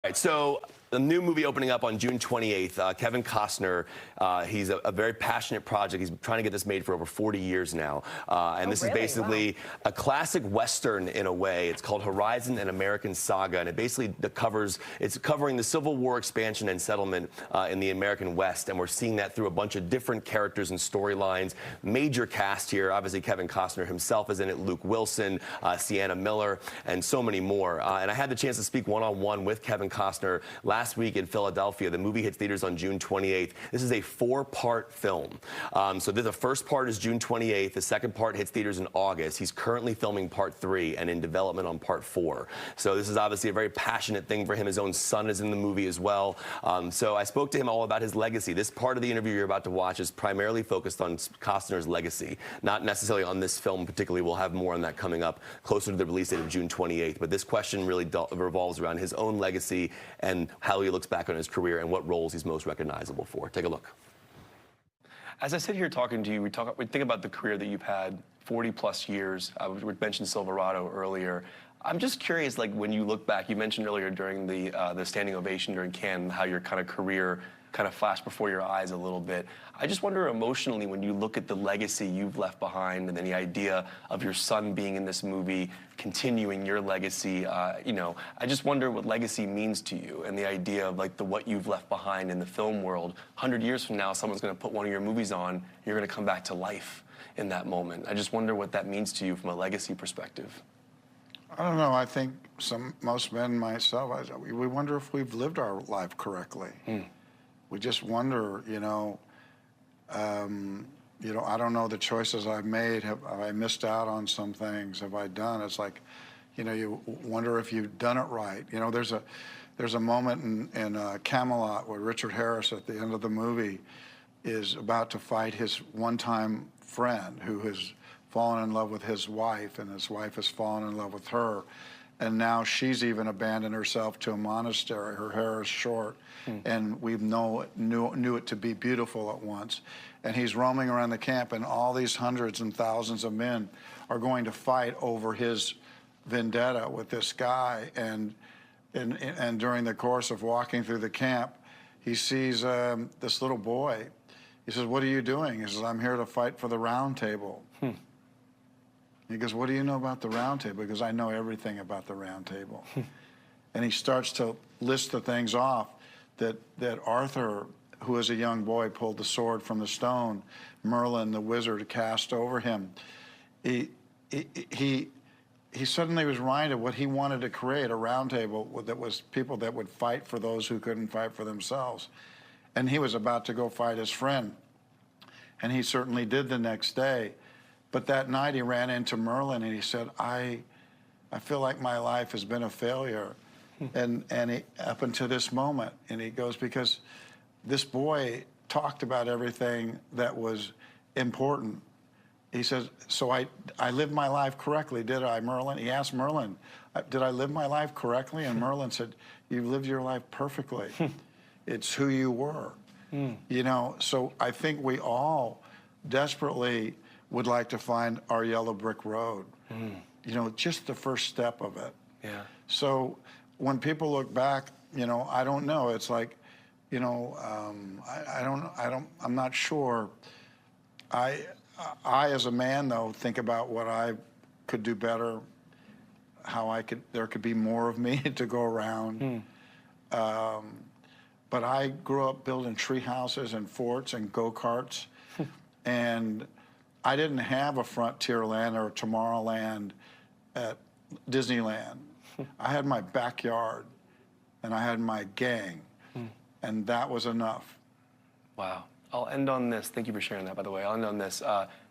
Right, so the new movie opening up on June 28th, Kevin Costner, he's a very passionate project. He's trying to get this made for over 40 years now. This is basically a classic Western in a way. It's called Horizon: An American Saga, and it basically it's covering the Civil War expansion and settlement in the American West, and we're seeing that through a bunch of different characters and storylines. Major cast here. Obviously, Kevin Costner himself is in it, Luke Wilson, Sienna Miller, and so many more. And I had the chance to speak one-on-one with Kevin Costner last week in Philadelphia. The movie hits theaters on June 28th. This is a 4-part film. So the first part is June 28th. The second part hits theaters in August. He's currently filming part 3 and in development on part 4. So this is obviously a very passionate thing for him. His own son is in the movie as well. So I spoke to him all about his legacy. This part of the interview you're about to watch is primarily focused on Costner's legacy, not necessarily on this film particularly. We'll have more on that coming up closer to the release date of June 28th. But this question really revolves around his own legacy and how he looks back on his career and what roles he's most recognizable for. Take a look. As I sit here talking to you, we think about the career that you've had, 40-plus years. We mentioned Silverado earlier. I'm just curious, like, when you look back, you mentioned earlier during the standing ovation during Cannes how your kind of career kind of flashed before your eyes a little bit. I just wonder emotionally, when you look at the legacy you've left behind and then the idea of your son being in this movie, continuing your legacy, you know, I just wonder what legacy means to you and the idea of like what you've left behind in the film world. 100 years from now, someone's going to put one of your movies on, you're going to come back to life in that moment. I just wonder what that means to you from a legacy perspective. I don't know. I think most men, myself, we wonder if we've lived our life correctly. We just wonder, you know, I don't know the choices I've made. Have I missed out on some things? Have I done? It's like, you know, you wonder if you've done it right. You know, there's a moment in Camelot where Richard Harris at the end of the movie is about to fight his one-time friend who has fallen in love with his wife, and his wife has fallen in love with her. And now she's even abandoned herself to a monastery. Her hair is short, and we knew it to be beautiful at once. And he's roaming around the camp, and all these hundreds and thousands of men are going to fight over his vendetta with this guy. And during the course of walking through the camp, he sees this little boy. He says, "What are you doing?" He says, "I'm here to fight for the Round Table." He goes, "What do you know about the Round Table?" Because I know everything about the Round Table. And he starts to list the things off that Arthur, who as a young boy pulled the sword from the stone, Merlin, the wizard, cast over him. He suddenly was reminded what he wanted to create, a round table that was people that would fight for those who couldn't fight for themselves. And he was about to go fight his friend. And he certainly did the next day. But that night he ran into Merlin and he said, I feel like my life has been a failure. And up until this moment. And he goes, because this boy talked about everything that was important. He says, so I lived my life correctly, did I, Merlin? He asked Merlin, did I live my life correctly? And Merlin said, you lived your life perfectly. It's who you were. You know, so I think we all desperately would like to find our yellow brick road. You know, just the first step of it. Yeah. So when people look back, you know, I don't know. It's like, you know, I'm not sure. I as a man though think about what I could do better, how there could be more of me to go around. But I grew up building tree houses and forts and go-karts, and I didn't have a Frontierland or a Tomorrowland at Disneyland. I had my backyard, and I had my gang, and that was enough. Wow. I'll end on this. Thank you for sharing that, by the way. I'll end on this.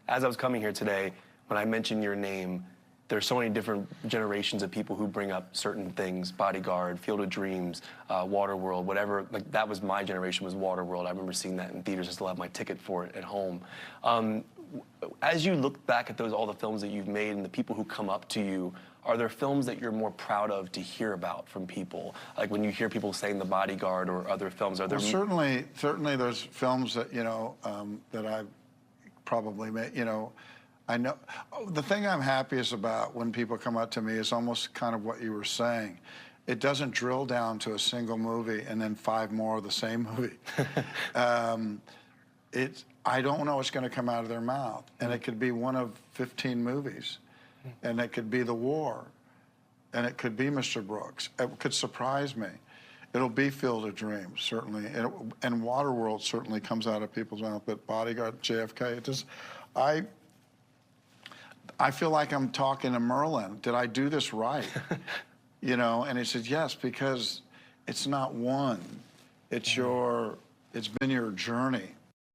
As I was coming here today, when I mentioned your name, there's so many different generations of people who bring up certain things, Bodyguard, Field of Dreams, Waterworld, whatever. Like, that was my generation, was Waterworld. I remember seeing that in theaters. I still have my ticket for it at home. As you look back at all the films that you've made and the people who come up to you, are there films that you're more proud of to hear about from people? Like when you hear people saying The Bodyguard or other films, are there... Well, certainly there's films that, you know, that I've probably made, you know. I know, the thing I'm happiest about when people come up to me is almost kind of what you were saying, it doesn't drill down to a single movie and then 5 more of the same movie. I don't know what's going to come out of their mouth, and it could be one of 15 movies, and it could be The War, and it could be Mr. Brooks. It could surprise me. It'll be Field of Dreams, certainly, and Waterworld certainly comes out of people's mouth, but Bodyguard, JFK, it just, I feel like I'm talking to Merlin. Did I do this right? You know, and he said, yes, because it's not one. It's been your journey.